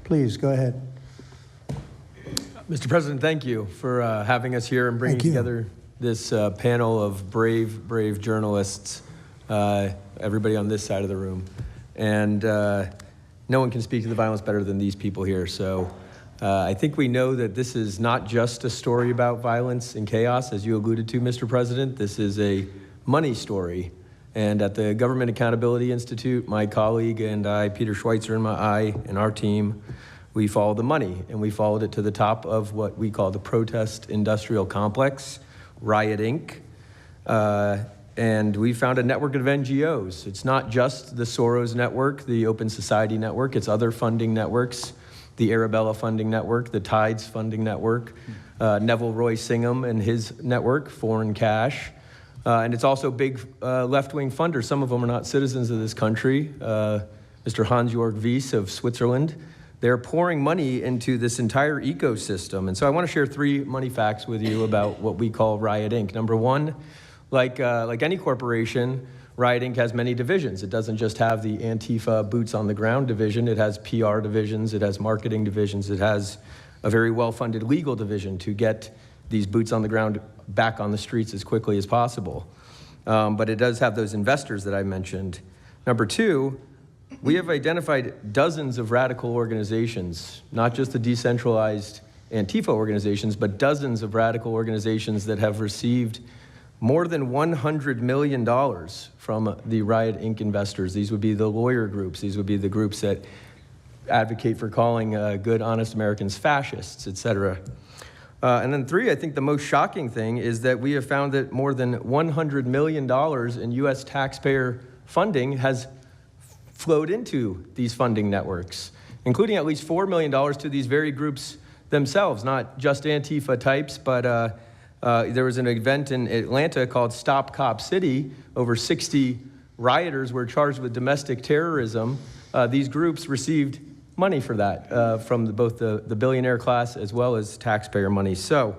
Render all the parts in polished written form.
Please, go ahead. Mr. President, thank you for having us here and bringing together this panel of brave journalists, everybody on this side of the room. And no one can speak to the violence better than these people here. So I think we know that this is not just a story about violence and chaos, as you alluded to, Mr. President. This is a money story. And at the Government Accountability Institute, my colleague and I, Peter Schweitzer and our team, we followed the money, and we followed it to the top of what we call the protest industrial complex, Riot, Inc. And we found a network of NGOs. It's not just the Soros network, the Open Society network, it's other funding networks, the Arabella funding network, the Tides funding network, Neville Roy Singham and his network, Foreign Cash. And it's also big left-wing funders. Some of them are not citizens of this country. Mr. Hans-Jörg Wyss of Switzerland. They're pouring money into this entire ecosystem. And so I want to share 3 money facts with you about what we call Riot, Inc. Number one, like any corporation, Riot, Inc. has many divisions. It doesn't just have the Antifa boots on the ground division. It has PR divisions. It has marketing divisions. It has a very well-funded legal division to get these boots on the ground back on the streets as quickly as possible. But it does have those investors that I mentioned. Number 2, we have identified dozens of radical organizations, not just the decentralized Antifa organizations, but dozens of radical organizations that have received more than $100 million from the Riot, Inc. investors. These would be the lawyer groups. These would be the groups that advocate for calling good, honest Americans fascists, et cetera. And then 3, I think the most shocking thing is that we have found that more than $100 million in U.S. taxpayer funding has flowed into these funding networks, including at least $4 million to these very groups themselves, not just Antifa types, but there was an event in Atlanta called Stop Cop City. Over 60 rioters were charged with domestic terrorism. These groups received money for that from both the billionaire class as well as taxpayer money. So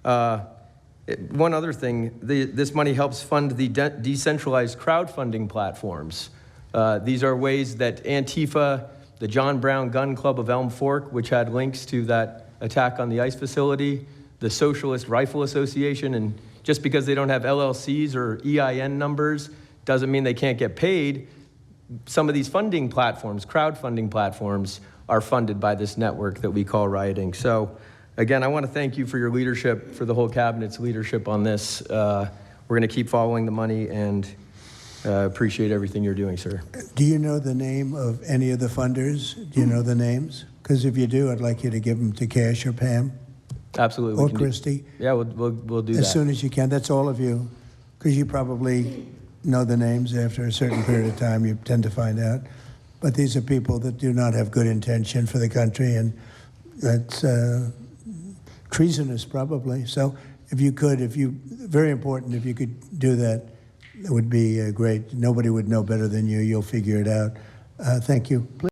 one other thing, this money helps fund the decentralized crowdfunding platforms. These are ways that Antifa, the John Brown Gun Club of Elm Fork, which had links to that attack on the ICE facility, the Socialist Rifle Association, and just because they don't have LLCs or EIN numbers doesn't mean they can't get paid. Some of these funding platforms, crowdfunding platforms, are funded by this network that we call Riot, Inc. So again, I want to thank you for your leadership, for the whole cabinet's leadership on this. We're going to keep following the money and appreciate everything you're doing, sir. Do you know the name of any of the funders? Do you know the names? Because if you do, I'd like you to give them to Cash or Pam. Absolutely. Or Christy. Yeah, we'll do that. As soon as you can. That's all of you. Because you probably know the names after a certain period of time. You tend to find out. But these are people that do not have good intention for the country, and that's treasonous probably. So if you could, very important, if you could do that, it would be great. Nobody would know better than you. You'll figure it out. Thank you. Please.